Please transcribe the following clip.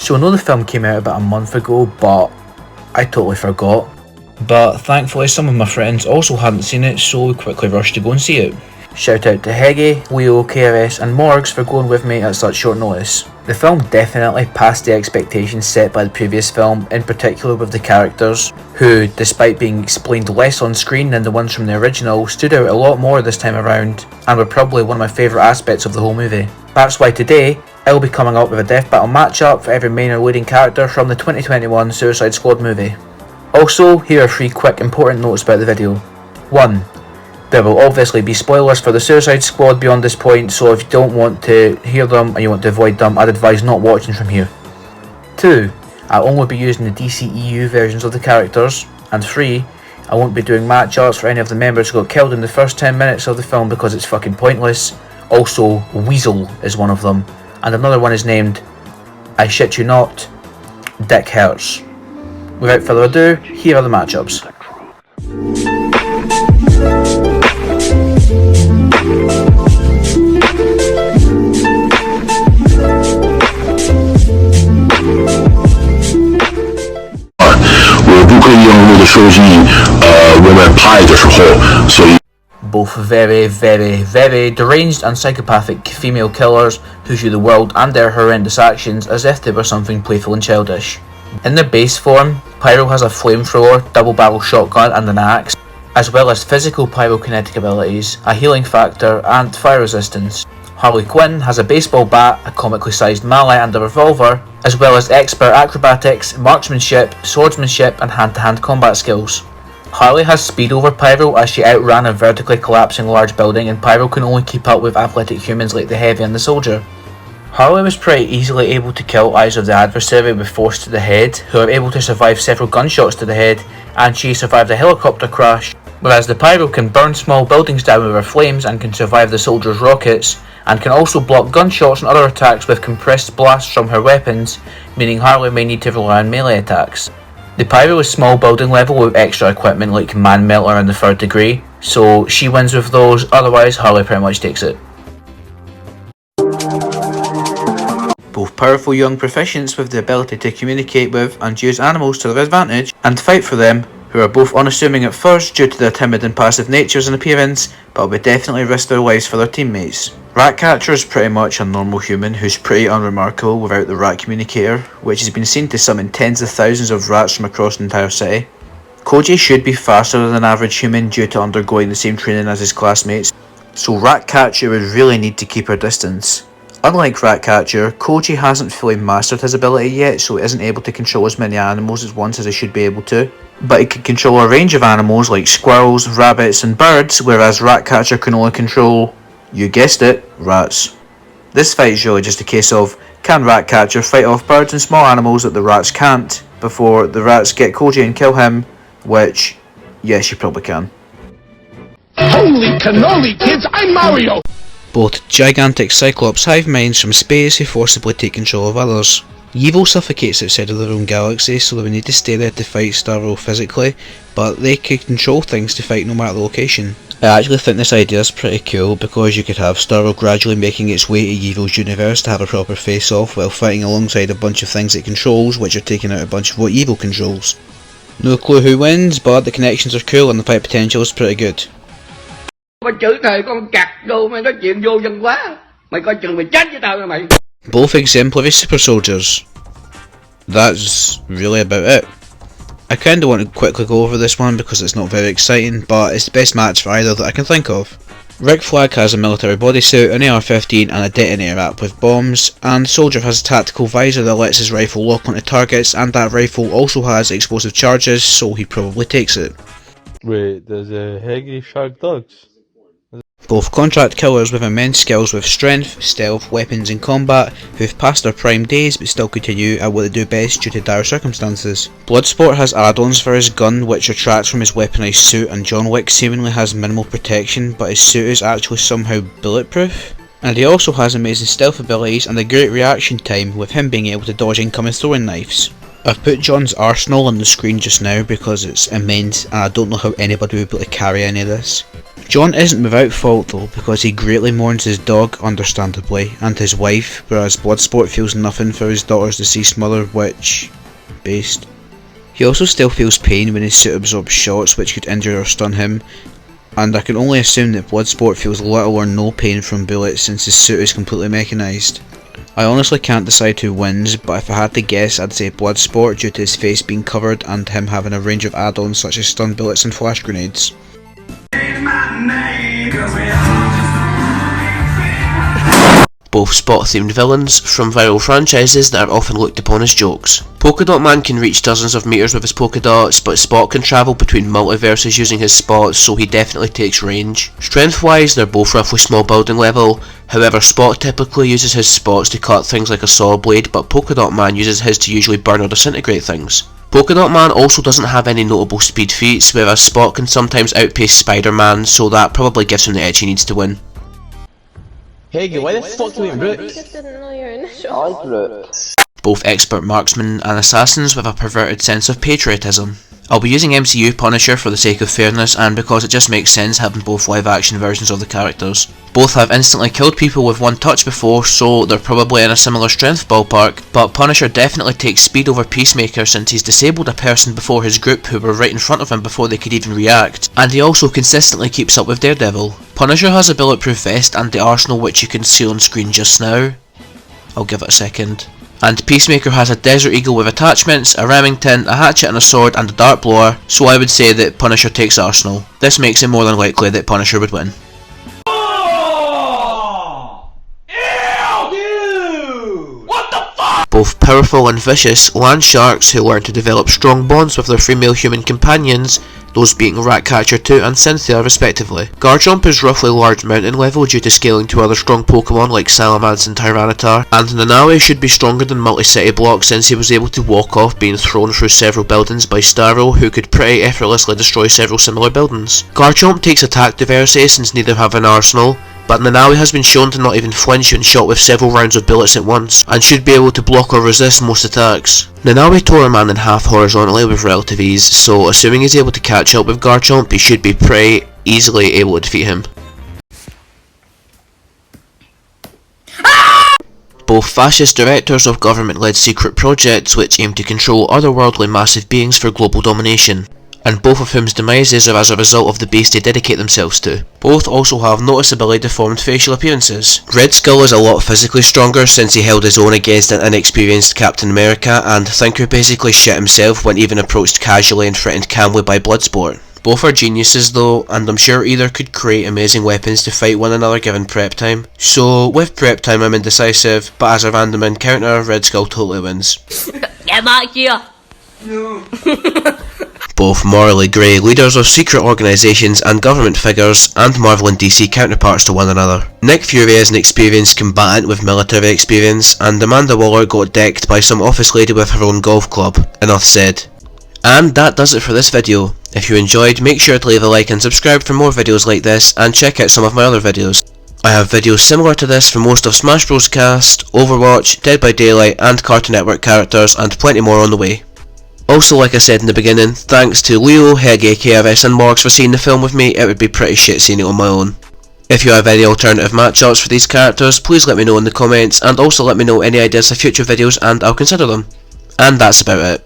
So I know the film came out about a month ago, but I totally forgot. But thankfully some of my friends also hadn't seen it, so we quickly rushed to go and see it. Shout out to Heggy, Leo, KRS and morgzz for going with me at such short notice. The film definitely passed the expectations set by the previous film, in particular with the characters, who, despite being explained less on screen than the ones from the original, stood out a lot more this time around, and were probably one of my favourite aspects of the whole movie. That's why today, I'll be coming up with a death battle matchup for every main or leading character from the 2021 Suicide Squad movie. Also, here are 3 quick important notes about the video. 1. There will obviously be spoilers for the Suicide Squad beyond this point, so if you don't want to hear them and you want to avoid them, I'd advise not watching from here. 2. I'll only be using the DCEU versions of the characters. And 3. I won't be doing matchups for any of the members who got killed in the first 10 minutes of the film because it's fucking pointless. Also, Weasel is one of them, and another one is named, I shit you not, Dick Hurts. Without further ado, here are the matchups. Both very, very, very deranged and psychopathic female killers who view the world and their horrendous actions as if they were something playful and childish. In their base form, Pyro has a flamethrower, double barrel shotgun and an axe, as well as physical pyrokinetic abilities, a healing factor and fire resistance. Harley Quinn has a baseball bat, a comically sized mallet and a revolver, as well as expert acrobatics, marksmanship, swordsmanship and hand-to-hand combat skills. Harley has speed over Pyro as she outran a vertically collapsing large building, and Pyro can only keep up with athletic humans like the Heavy and the Soldier. Harley was pretty easily able to kill eyes of the adversary with force to the head, who are able to survive several gunshots to the head, and she survived a helicopter crash, whereas the Pyro can burn small buildings down with her flames and can survive the Soldier's rockets, and can also block gunshots and other attacks with compressed blasts from her weapons, meaning Harley may need to rely on melee attacks. The Pyro is small building level with extra equipment like Man Melter and the 3rd degree, so she wins with those, otherwise Harley pretty much takes it. Both powerful young proficients with the ability to communicate with and use animals to their advantage and fight for them, who are both unassuming at first due to their timid and passive natures and appearance, but will definitely risk their lives for their teammates. Ratcatcher is pretty much a normal human who's pretty unremarkable without the rat communicator, which has been seen to summon tens of thousands of rats from across the entire city. Koji should be faster than an average human due to undergoing the same training as his classmates, so Ratcatcher would really need to keep her distance. Unlike Ratcatcher, Koji hasn't fully mastered his ability yet, so he isn't able to control as many animals at once as he should be able to. But he can control a range of animals like squirrels, rabbits and birds, whereas Ratcatcher can only control, you guessed it, rats. This fight is really just a case of, can Ratcatcher fight off birds and small animals that the rats can't, before the rats get Koji and kill him, which, yes, you probably can. Holy cannoli, kids, I'm Mario! Both gigantic Cyclops hive minds from space who forcibly take control of others. Evil suffocates outside of their own galaxy, so they would need to stay there to fight Starro physically, but they could control things to fight no matter the location. I actually think this idea is pretty cool because you could have Starro gradually making its way to Evil's universe to have a proper face-off while fighting alongside a bunch of things it controls, which are taking out a bunch of what Evil controls. No clue who wins, but the connections are cool and the fight potential is pretty good. Both exemplary super soldiers. That's really about it. I kinda want to quickly go over this one because it's not very exciting, but it's the best match for either that I can think of. Rick Flag has a military bodysuit, an AR-15 and a detonator app with bombs, and Soldier has a tactical visor that lets his rifle lock onto targets, and that rifle also has explosive charges, so he probably takes it. Wait, there's a Heggy Shark Dogs? Both contract killers with immense skills with strength, stealth, weapons and combat, who've passed their prime days but still continue at what they do best due to dire circumstances. Bloodsport has add-ons for his gun which retracts from his weaponised suit, and John Wick seemingly has minimal protection but his suit is actually somehow bulletproof. And he also has amazing stealth abilities and a great reaction time, with him being able to dodge incoming throwing knives. I've put John's arsenal on the screen just now because it's immense and I don't know how anybody would be able to carry any of this. John isn't without fault though, because he greatly mourns his dog, understandably, and his wife, whereas Bloodsport feels nothing for his daughter's deceased mother, which... based. He also still feels pain when his suit absorbs shots which could injure or stun him, and I can only assume that Bloodsport feels little or no pain from bullets since his suit is completely mechanised. I honestly can't decide who wins, but if I had to guess I'd say Bloodsport due to his face being covered and him having a range of add-ons such as stun bullets and flash grenades. Both spot-themed villains from viral franchises that are often looked upon as jokes. Polka Dot Man can reach dozens of meters with his polka dots, but Spot can travel between multiverses using his spots, so he definitely takes range. Strength-wise, they're both roughly small building level, however Spot typically uses his spots to cut things like a saw blade, but Polka Dot Man uses his to usually burn or disintegrate things. Polka Dot Man also doesn't have any notable speed feats, whereas Spot can sometimes outpace Spider-Man, so that probably gives him the edge he needs to win. Hey, why the fuck do we Rook? I just didn't know your initials. I like Rook. Both expert marksmen and assassins with a perverted sense of patriotism. I'll be using MCU Punisher for the sake of fairness and because it just makes sense having both live action versions of the characters. Both have instantly killed people with one touch before, so they're probably in a similar strength ballpark, but Punisher definitely takes speed over Peacemaker since he's disabled a person before his group who were right in front of him before they could even react, and he also consistently keeps up with Daredevil. Punisher has a bulletproof vest and the arsenal which you can see on screen just now. I'll give it a second. And Peacemaker has a Desert Eagle with attachments, a Remington, a hatchet and a sword and a dart blower, so I would say that Punisher takes Arsenal. This makes it more than likely that Punisher would win. Both powerful and vicious land sharks who learn to develop strong bonds with their female human companions, those being Ratcatcher 2 and Cynthia respectively. Garchomp is roughly large mountain level due to scaling to other strong Pokemon like Salamence and Tyranitar, and Nanaue should be stronger than multi-city block since he was able to walk off being thrown through several buildings by Starro, who could pretty effortlessly destroy several similar buildings. Garchomp takes attack diversity since neither have an arsenal, but Nanaue has been shown to not even flinch when shot with several rounds of bullets at once, and should be able to block or resist most attacks. Nanaue tore a man in half horizontally with relative ease, so assuming he's able to catch up with Garchomp, he should be pretty easily able to defeat him. Both fascist directors of government-led secret projects which aim to control otherworldly massive beings for global domination, and both of whom's demises are as a result of the base they dedicate themselves to. Both also have noticeably deformed facial appearances. Red Skull is a lot physically stronger since he held his own against an inexperienced Captain America, and Thinker basically shit himself when even approached casually and threatened calmly by Bloodsport. Both are geniuses though, and I'm sure either could create amazing weapons to fight one another given prep time. So with prep time I'm indecisive, but as a random encounter, Red Skull totally wins. Get back here! Both morally grey leaders of secret organisations and government figures, and Marvel and DC counterparts to one another. Nick Fury is an experienced combatant with military experience, and Amanda Waller got decked by some office lady with her own golf club. Enough said. And that does it for this video. If you enjoyed, make sure to leave a like and subscribe for more videos like this, and check out some of my other videos. I have videos similar to this for most of Smash Bros cast, Overwatch, Dead by Daylight and Cartoon Network characters, and plenty more on the way. Also, like I said in the beginning, thanks to Leo, Hege, KRS and morgzz for seeing the film with me. It would be pretty shit seeing it on my own. If you have any alternative matchups for these characters, please let me know in the comments, and also let me know any ideas for future videos and I'll consider them. And that's about it.